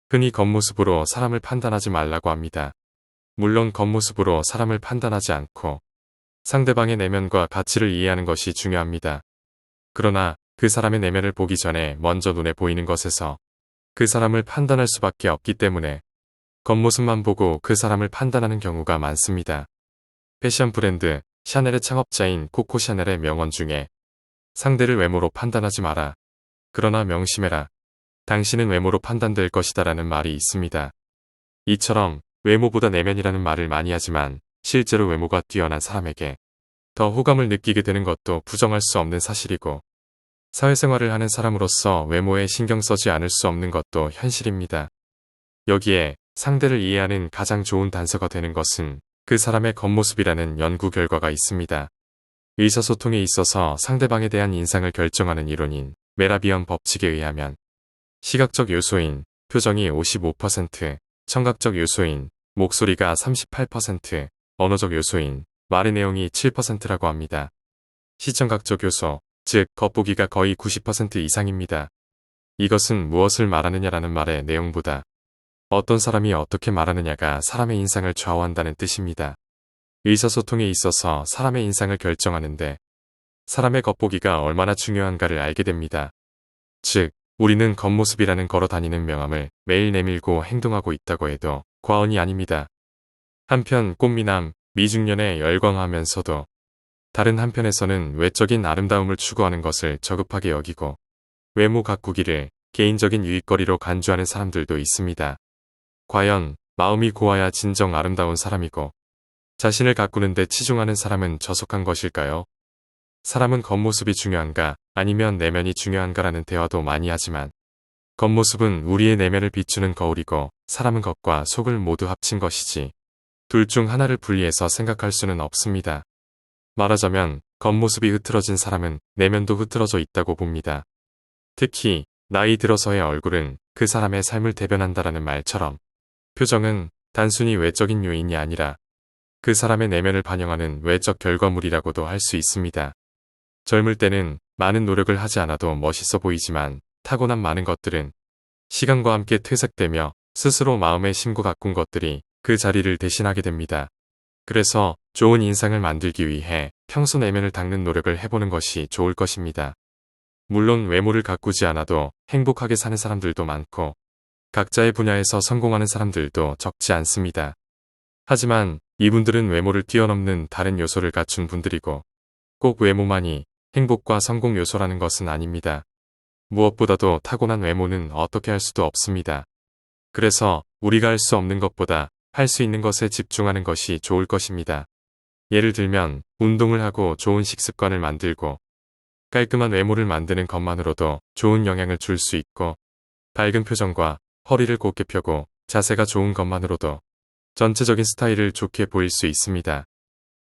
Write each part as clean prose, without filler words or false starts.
흔히 겉모습으로 사람을 판단하지 말라고 합니다. 물론 겉모습으로 사람을 판단하지 않고 상대방의 내면과 가치를 이해하는 것이 중요합니다. 그러나 그 사람의 내면을 보기 전에 먼저 눈에 보이는 것에서 그 사람을 판단할 수밖에 없기 때문에 겉모습만 보고 그 사람을 판단하는 경우가 많습니다. 패션 브랜드 샤넬의 창업자인 코코 샤넬의 명언 중에 상대를 외모로 판단하지 마라. 그러나 명심해라. 당신은 외모로 판단될 것이다 라는 말이 있습니다. 이처럼 외모보다 내면이라는 말을 많이 하지만 실제로 외모가 뛰어난 사람에게 더 호감을 느끼게 되는 것도 부정할 수 없는 사실이고 사회생활을 하는 사람으로서 외모에 신경 쓰지 않을 수 없는 것도 현실입니다. 여기에 상대를 이해하는 가장 좋은 단서가 되는 것은 그 사람의 겉모습이라는 연구 결과가 있습니다. 의사소통에 있어서 상대방에 대한 인상을 결정하는 이론인 메라비언 법칙에 의하면 시각적 요소인 표정이 55%, 청각적 요소인 목소리가 38%, 언어적 요소인 말의 내용이 7%라고 합니다. 시청각적 요소, 즉 겉보기가 거의 90% 이상입니다. 이것은 무엇을 말하느냐라는 말의 내용보다 어떤 사람이 어떻게 말하느냐가 사람의 인상을 좌우한다는 뜻입니다. 의사소통에 있어서 사람의 인상을 결정하는데 사람의 겉보기가 얼마나 중요한가를 알게 됩니다. 즉, 우리는 겉모습이라는 걸어다니는 명함을 매일 내밀고 행동하고 있다고 해도 과언이 아닙니다. 한편 꽃미남, 미중년에 열광하면서도 다른 한편에서는 외적인 아름다움을 추구하는 것을 저급하게 여기고 외모 가꾸기를 개인적인 유익거리로 간주하는 사람들도 있습니다. 과연 마음이 고와야 진정 아름다운 사람이고 자신을 가꾸는 데 치중하는 사람은 저속한 것일까요? 사람은 겉모습이 중요한가 아니면 내면이 중요한가라는 대화도 많이 하지만 겉모습은 우리의 내면을 비추는 거울이고 사람은 겉과 속을 모두 합친 것이지 둘 중 하나를 분리해서 생각할 수는 없습니다. 말하자면 겉모습이 흐트러진 사람은 내면도 흐트러져 있다고 봅니다. 특히 나이 들어서의 얼굴은 그 사람의 삶을 대변한다라는 말처럼 표정은 단순히 외적인 요인이 아니라 그 사람의 내면을 반영하는 외적 결과물이라고도 할 수 있습니다. 젊을 때는 많은 노력을 하지 않아도 멋있어 보이지만 타고난 많은 것들은 시간과 함께 퇴색되며 스스로 마음에 심고 가꾼 것들이 그 자리를 대신하게 됩니다. 그래서 좋은 인상을 만들기 위해 평소 내면을 닦는 노력을 해보는 것이 좋을 것입니다. 물론 외모를 가꾸지 않아도 행복하게 사는 사람들도 많고 각자의 분야에서 성공하는 사람들도 적지 않습니다. 하지만 이분들은 외모를 뛰어넘는 다른 요소를 갖춘 분들이고 꼭 외모만이 행복과 성공 요소라는 것은 아닙니다. 무엇보다도 타고난 외모는 어떻게 할 수도 없습니다. 그래서 우리가 할 수 없는 것보다 할 수 있는 것에 집중하는 것이 좋을 것입니다. 예를 들면 운동을 하고 좋은 식습관을 만들고 깔끔한 외모를 만드는 것만으로도 좋은 영향을 줄 수 있고 밝은 표정과 허리를 곧게 펴고 자세가 좋은 것만으로도 전체적인 스타일을 좋게 보일 수 있습니다.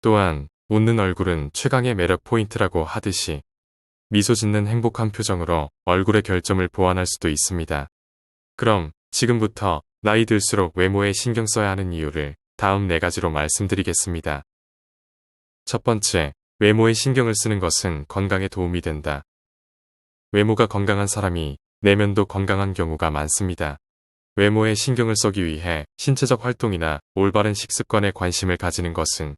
또한 웃는 얼굴은 최강의 매력 포인트라고 하듯이 미소 짓는 행복한 표정으로 얼굴의 결점을 보완할 수도 있습니다. 그럼 지금부터 나이 들수록 외모에 신경 써야 하는 이유를 다음 4가지로 말씀드리겠습니다. 첫 번째, 외모에 신경을 쓰는 것은 건강에 도움이 된다. 외모가 건강한 사람이 내면도 건강한 경우가 많습니다. 외모에 신경을 쓰기 위해 신체적 활동이나 올바른 식습관에 관심을 가지는 것은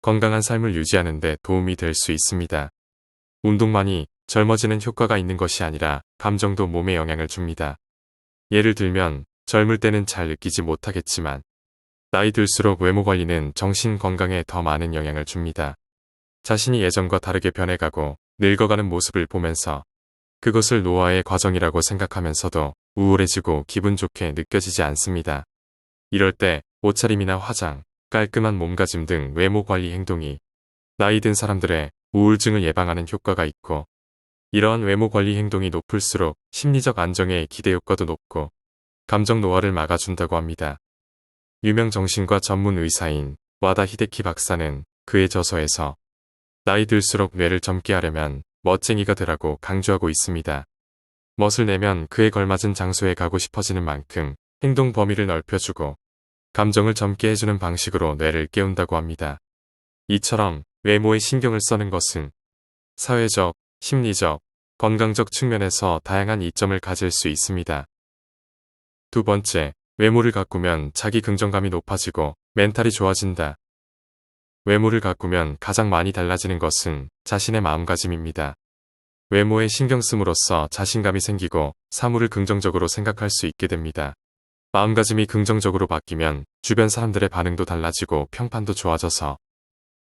건강한 삶을 유지하는 데 도움이 될 수 있습니다. 운동만이 젊어지는 효과가 있는 것이 아니라 감정도 몸에 영향을 줍니다. 예를 들면 젊을 때는 잘 느끼지 못하겠지만 나이 들수록 외모 관리는 정신 건강에 더 많은 영향을 줍니다. 자신이 예전과 다르게 변해가고 늙어가는 모습을 보면서 그것을 노화의 과정이라고 생각하면서도 우울해지고 기분 좋게 느껴지지 않습니다. 이럴 때 옷차림이나 화장, 깔끔한 몸가짐 등 외모 관리 행동이 나이 든 사람들의 우울증을 예방하는 효과가 있고 이러한 외모 관리 행동이 높을수록 심리적 안정에 기대 효과도 높고 감정 노화를 막아준다고 합니다. 유명 정신과 전문 의사인 와다 히데키 박사는 그의 저서에서 나이 들수록 뇌를 젊게 하려면 멋쟁이가 되라고 강조하고 있습니다. 멋을 내면 그에 걸맞은 장소에 가고 싶어지는 만큼 행동 범위를 넓혀주고 감정을 젊게 해주는 방식으로 뇌를 깨운다고 합니다. 이처럼 외모에 신경을 쓰는 것은 사회적, 심리적, 건강적 측면에서 다양한 이점을 가질 수 있습니다. 두 번째, 외모를 가꾸면 자기 긍정감이 높아지고 멘탈이 좋아진다. 외모를 가꾸면 가장 많이 달라지는 것은 자신의 마음가짐입니다. 외모에 신경 씀으로써 자신감이 생기고 사물을 긍정적으로 생각할 수 있게 됩니다. 마음가짐이 긍정적으로 바뀌면 주변 사람들의 반응도 달라지고 평판도 좋아져서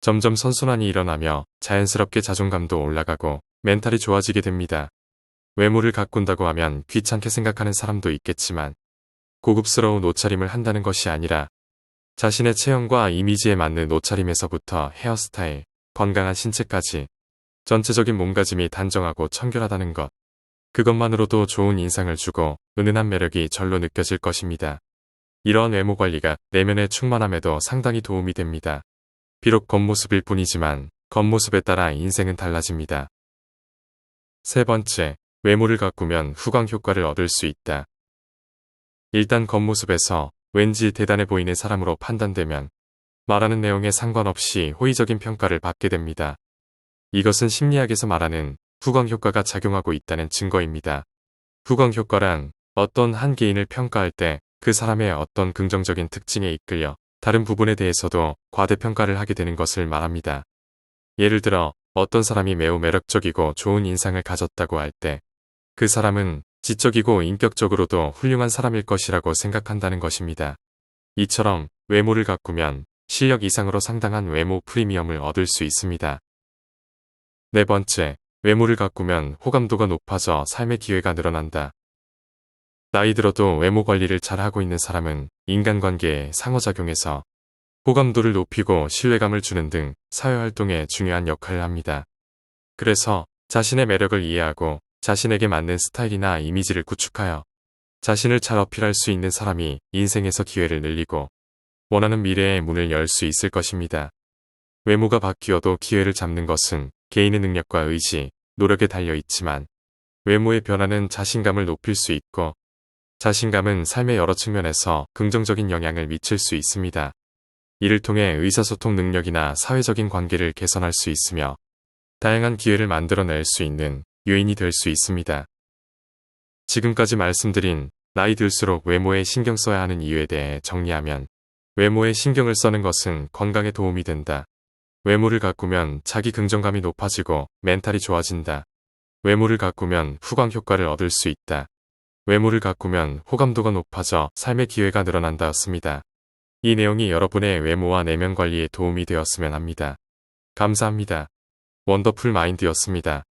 점점 선순환이 일어나며 자연스럽게 자존감도 올라가고 멘탈이 좋아지게 됩니다. 외모를 가꾼다고 하면 귀찮게 생각하는 사람도 있겠지만 고급스러운 옷차림을 한다는 것이 아니라 자신의 체형과 이미지에 맞는 옷차림에서부터 헤어스타일, 건강한 신체까지 전체적인 몸가짐이 단정하고 청결하다는 것. 그것만으로도 좋은 인상을 주고 은은한 매력이 절로 느껴질 것입니다. 이러한 외모 관리가 내면의 충만함에도 상당히 도움이 됩니다. 비록 겉모습일 뿐이지만 겉모습에 따라 인생은 달라집니다. 세 번째, 외모를 가꾸면 후광 효과를 얻을 수 있다. 일단 겉모습에서 왠지 대단해 보이는 사람으로 판단되면 말하는 내용에 상관없이 호의적인 평가를 받게 됩니다. 이것은 심리학에서 말하는 후광 효과가 작용하고 있다는 증거입니다. 후광 효과란 어떤 한 개인을 평가할 때 그 사람의 어떤 긍정적인 특징에 이끌려 다른 부분에 대해서도 과대평가를 하게 되는 것을 말합니다. 예를 들어 어떤 사람이 매우 매력적이고 좋은 인상을 가졌다고 할 때 그 사람은 지적이고 인격적으로도 훌륭한 사람일 것이라고 생각한다는 것입니다. 이처럼 외모를 가꾸면 실력 이상으로 상당한 외모 프리미엄을 얻을 수 있습니다. 네 번째, 외모를 가꾸면 호감도가 높아져 삶의 기회가 늘어난다. 나이 들어도 외모 관리를 잘하고 있는 사람은 인간관계의 상호작용에서 호감도를 높이고 신뢰감을 주는 등 사회활동에 중요한 역할을 합니다. 그래서 자신의 매력을 이해하고 자신에게 맞는 스타일이나 이미지를 구축하여 자신을 잘 어필할 수 있는 사람이 인생에서 기회를 늘리고 원하는 미래의 문을 열 수 있을 것입니다. 외모가 바뀌어도 기회를 잡는 것은 개인의 능력과 의지, 노력에 달려 있지만 외모의 변화는 자신감을 높일 수 있고 자신감은 삶의 여러 측면에서 긍정적인 영향을 미칠 수 있습니다. 이를 통해 의사소통 능력이나 사회적인 관계를 개선할 수 있으며 다양한 기회를 만들어낼 수 있는 요인이 될 수 있습니다. 지금까지 말씀드린 나이 들수록 외모에 신경 써야 하는 이유에 대해 정리하면 외모에 신경을 써는 것은 건강에 도움이 된다. 외모를 가꾸면 자기 긍정감이 높아지고 멘탈이 좋아진다. 외모를 가꾸면 후광 효과를 얻을 수 있다. 외모를 가꾸면 호감도가 높아져 삶의 기회가 늘어난다였습니다. 이 내용이 여러분의 외모와 내면 관리에 도움이 되었으면 합니다. 감사합니다. 원더풀 마인드였습니다.